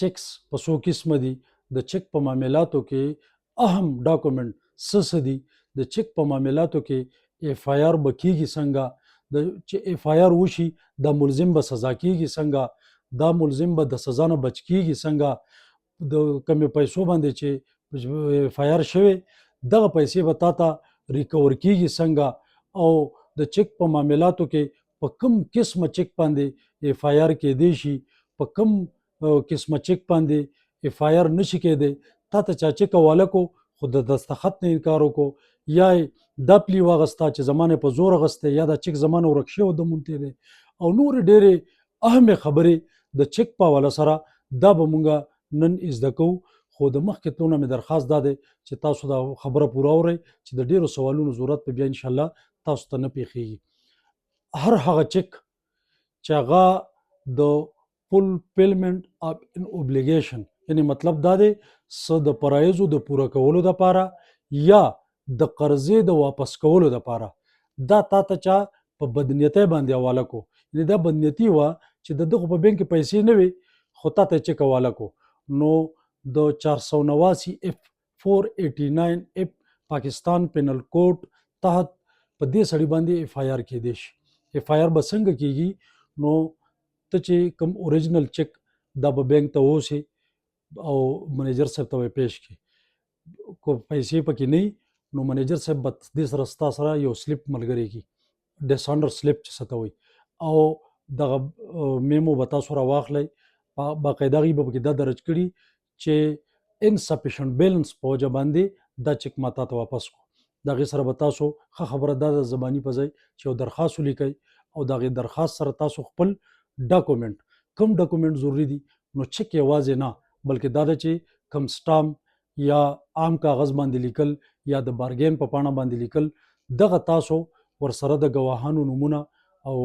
چیکس په څو قسمه دي، د چیک په معاملاتو کې اهم ډاکومنټ څه دي، د چیک په معاملاتو کې اف آی آر به کیږي څنګه، د چې اف آی آر وشي دا ملزم به سزا کیږي څنګه، دا ملزم به د سزا نه بچ کیږي څنګه، د کمې پیسو باندې چې اف آی آر شوی دغه پیسې به تا ته ریکور کیږي څنګه، او د چیک په معاملاتو کې په کوم قسمه چیک باندې اف آی آر کېدی شي، په کوم قسمه چیک باندې اف آی آر نشي کېدی. تا ته چا چیک حواله کو خو د دستخط نه انکار وکړو، یا دا پلی واغستا چې زمانه په زور غسته، یا دا چیک زمانه ورک شوی د مونته دی، او نور ډېرې اهمې خبرې د چیک په حواله سره دا به مونږ نن زده کوو. خو د مخکې تلونه مې درخواست دا دی چې تاسو دا خبره پوره اورئ چې د ډېرو سوالونو ضرورت به بیا انشاءالله تاسو ته نه پیښیږي. هر هغه چیک چې هغه د فولفیلمنٹ اف ان اوبلیګیشن، یعنی مطلب دا دی څه د فرایضو د پوره کولو دپاره یا د قرضې د واپس کولو دپاره، دا تا ته چا په بدنیتۍ باندې حواله کو، یعنی دا بدنیتي وه چې د دغه په بینک کې پیسې نه وي خو تا ته چیک حواله کو، نو د 489 اف 489 اف پاکستان پینل کوډ تحت په دې سړي باندې اف آی آر کېدی شي. اف آی آر به څنګه کېږي، نو ته چې کوم اوریجنل چیک دا به بینک ته ووسي او منیجر صاحب ته به پیش کړي، کو پیسې پکې نه وي نو منیجر صاحب به دې سره ستا سره یو سلیپ ملګری کړي، ډسانډر سلیپ چې څه ته وایي، او دغه میمو به تاسو راواخلئ، باقاعده هغوی به پکې دا درج کړي چې انسفیشنټ بیلنس په وجه باندې دا چیک ما تا ته واپس کو. د هغې سره به تاسو ښه خبره دا ده زباني په ځای چې یو درخواست ولیکئ، او د هغې درخواست سره تاسو خپل ډاکومنټ، کوم ډاکومنټ ضروري دي، نو چیک یوازې نه بلکې دا ده چې کوم سټامپ یا عام کاغذ باندې لیکل یا د بارګین په پاڼه باندې لیکل، دغه تاسو ورسره د ګواهانو نومونه او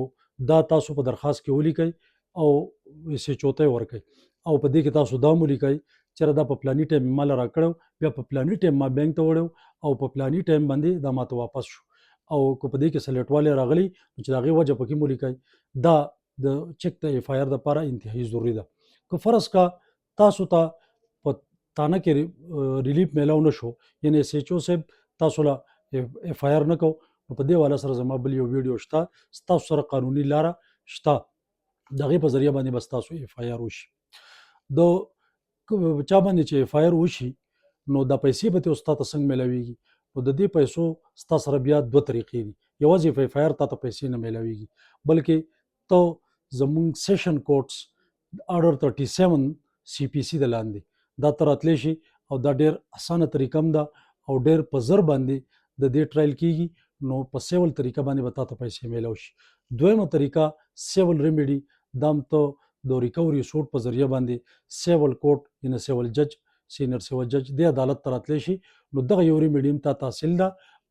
دا تاسو په درخواست کې ولیکئ او سچوتی ورکئ، او په دې کې تاسو دا هم ولیکئ چېرې دا په پلاني ټایم ما له راکړی، بیا په پلاني ټایم ما بینک ته وړی او په پلاني ټایم باندې دا ماته واپس شو، او که په دې کې څه لیټوالی راغلی نو چې د هغې وجه پکې مو لیکئ. دا د چیک د اف آی آر دپاره انتهایي ضروري ده. که فرض کا تاسو ته په تانه کې ریلیف میلاو نه شو، یعنی ایس ایچ او صاحب تاسو له اف آی آر نه کو، نو په دې حواله سره زما بل یو ویډیو شته، ستاسو سره قانوني لاره شته، د هغې په ذریعه باندې به ستاسو اف آی آر وشي. د چا باندې چې اف آی آر وشي نو دا پیسې به ته ستا ته څنګه میلاویږي، نو د دې پیسو ستا سره بیا دوه طریقې دي، یوازې په اف آی آر تا ته پیسې نه میلاویږي بلکې ته زمونږ سیشن کوټس آرډر 37 سی پی سی د لاندې دا ته راتلی شي، او دا ډېر اسانه طریقه هم ده او ډېر په زر باندې د دې ټرایل کیږي، نو په سیول طریقه باندې به تا ته پیسې میلاو شي. دویمه طریقه سیول ریمیډي، دا هم ته د ریکوري سوټ په ذریعه باندې سیول کوټ یعنی سیول جج سینیر سیول جج دې عدالت ته راتلی شي، نو دغه یو ریمیډي هم تا ته حاصل ده،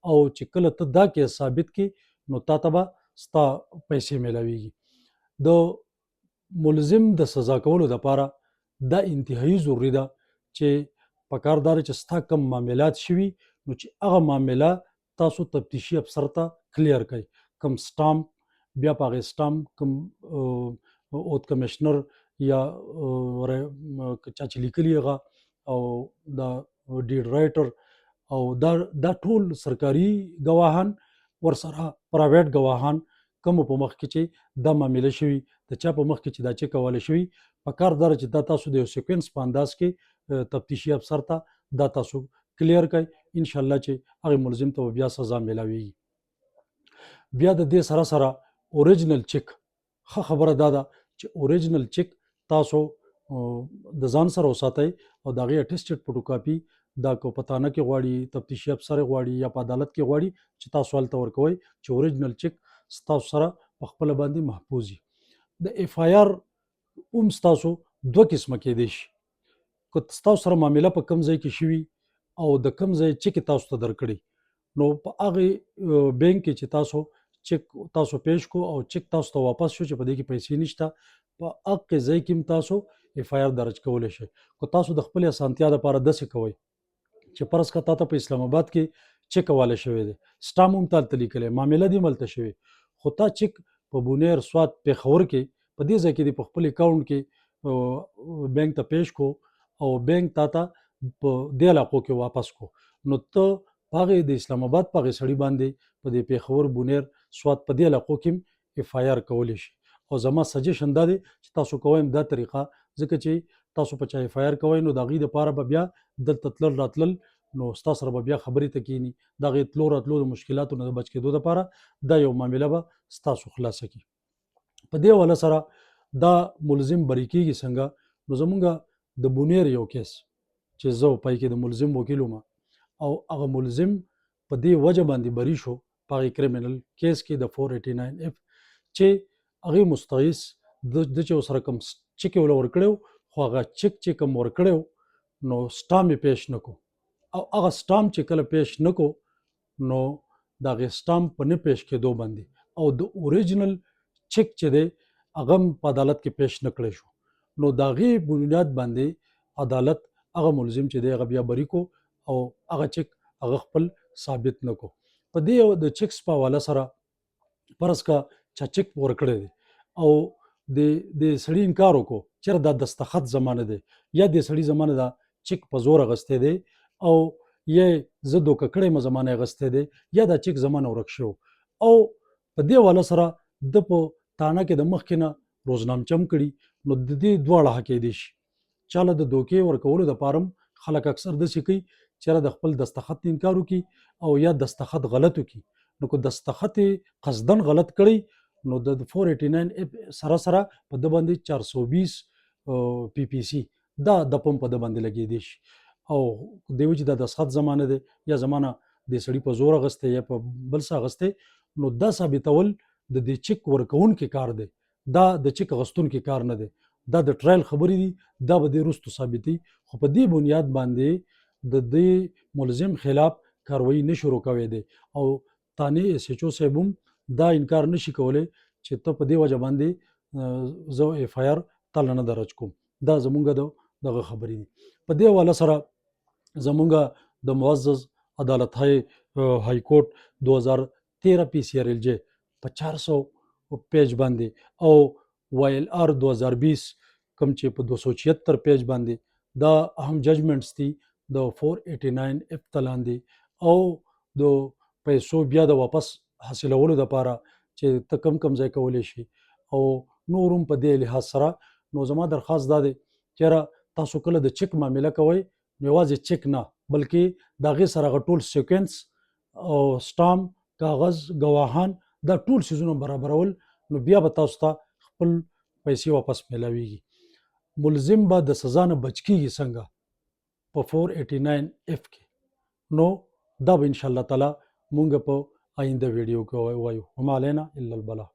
او چې کله ته دا کیس ثابت کړي نو تا ته به ستا پیسې میلاویږي. د ملزم د سزا کولو دپاره دا انتهایي ضروري ده چې پکار دا ده چې ستا کوم معاملات شوي نو چې هغه معامله تاسو تفتیشي افسر ته کلیر کړئ، کوم سټامپ، بیا په هغې سټامپ کوم اوت کمیشنر یا چا چې لیکلي هغه او دا ډیډ رایټر او دا ټول سرکاري ګواهان ورسره پرایویټ ګواهان کومو په مخ کې چې دا معامله شوي، د چا په مخ کې چې دا چیک حواله شوي، پکار دا چې دا تاسو د یو سیکوینس په انداز کې تفتیشي افسر ته دا تاسو کلیر کړئ، انشاءالله چې هغې ملزم ته بیا سزا میلاویږي. بیا د دې سره سره اوریجنل چیک، ښه خبره دا ده چې اوریجنل چیک تاسو د ځان سره وساتئ او د هغې اټیسټډ فوټوکاپي دا که په تانه کې غواړي، تفتیشي افسر غواړي یا په عدالت کې غواړي چې تاسو هلته ورکوئ چې اوریجنل چیک ستاسو سره په خپله باندې محفوظ وي. د اف آی آر هم ستاسو دوه قسمه کیدی شي، که ستاسو سره معامله په کوم ځای کې شوي او د کوم ځای چیک تاسو ته درکړي، نو په هغې بینک کې چې تاسو چیک تاسو پیش کو او چیک تاسو ته واپس شو چې په دې کې پیسې نشته، په هغې ځای کې هم تاسو اف آی آر درج کولی شئ. که تاسو د خپلې اسانتیا دپاره داسې کوئ چې فرض کړه تا ته په اسلام آباد کې چیک حواله شوی دی، سټامپ هم تا هلته لیکلی، معامله دې هم هلته شوې، خو تا چیک په بونیر، سوات، پېښور کې په دې ځای کې دې په خپل اکاونټ کې بینک ته پیش کو او بینک تا ته په دې علاقو کې واپس کو، نو ته په هغې د اسلام آباد په هغې سړي باندې په دې پېښور بونیر سوات په دې علاقو کې هم اف آی آر کولی شي. او زما سجیشن دا دی چې تاسو کوئ دا طریقه، ځکه چې تاسو په چا اف آی آر کوئ نو د هغې دپاره به بیا دلته تلل راتلل نو ستا سره به بیا خبرې ته کښېني، د هغې تلو راتلو د مشکلاتو نه د بچ کېدو دپاره دا یو معامله به ستاسو خلاصه کړي. په دې حواله سره دا ملزم بری کېږي څنګه؟ نو زمونږ د بونیر یو کیس چې زه پای کې د ملزم وکیل وم او هغه ملزم په دې وجه باندې بری شو په هغې کریمینل کیس کې د 489 اف چې هغې مستغیث د چې ورسره کوم چک یې وله ورکړی خو هغه چک چې کوم ورکړی نو سټامپ یې پیش نه کو او هغه سټامپ چې کله پیش نه کو نو د هغې سټامپ په نه پیش کېدو باندې او د اوریجنل چک چې دی هغه هم په عدالت کې پیش نه کړی شو، نو د هغې بنیاد باندې عدالت هغه ملزم چې دی هغه بیا بری کو او هغه چک هغه خپل ثابت نه کو. په دې د چکس په حواله سره فرض کا چا چک ورکړی دی او د سړي انکار وکړو چېرې دا دستخط زمانه دی یا د سړي زمانه دا چک په زور اغستی دی او یا زه دوکه کړی یم زمانه اغستی دی یا دا چک زمانه ورک شو او په دې حواله سره د په تانه کې د مخکې نه روزنامچه هم کړي نو د دې دواړه حق کیدی شي. چاله د دوکې ورکولو دپاره هم خلک اکثر داسې کوي چېرې د خپل دستخط نه انکار وکړي او یا دستخط غلط وکړي، نو که دستخط یې قصدن غلط کړی نو د 489 سره سره په ده باندې 420 پی پی سی دا د پم په ده باندې لګېدی شي او دی وجې دا دستخط زمانه دی یا زمانه د سړي په زور اغستی یا په بل څه اغستی، نو دا ثابتول د دې چک ورکوونکي کار دی، دا د چک اغستونکي کار نه دی، دا د ټرایل خبرې دي، دا به دې وروستو ثابتي. خو په دې بنیاد باندې د دې ملزم خلاف کاروایي نه شروع کوی دی او تانې ایس ایچ او صاحب هم دا انکار نشي کولی چې ته په دې وجه باندې زه اف آی آر تاله نه درج کوم. دا زمونږ دغه خبرې دي. په دې حواله سره زمونږ د معزز عدالت های کورټ 2013 پی سی آر ایل جے په 400 پیج باندې او وای ایل آر 2020 کوم چې په 276 پیج باندې دا اهم ججمنټس دي د 489 اف تلاندې او د پیسو بیا د واپس حاصلولو دپاره چې ته کم کم ځای کولی شي او نور هم په دې لحاظ سره نو زما درخواست دا دی چېرې تاسو کله د چک معامله کوئ نو یوازې چک نه بلکې د هغې سره هغه ټول سیکوینس او سټامپ کاغذ ګواهان دا ټول څیزونه برابرول نو بیا به تاسو ته خپل پیسې واپس میلاویږي. ملزم به د سزا نه بچ کیږي څنګه په 489 اف کې، نو دا به انشاءالله تعالی مونږ په آینده ویډیو کې وایو. وما علینا الا البلاغ.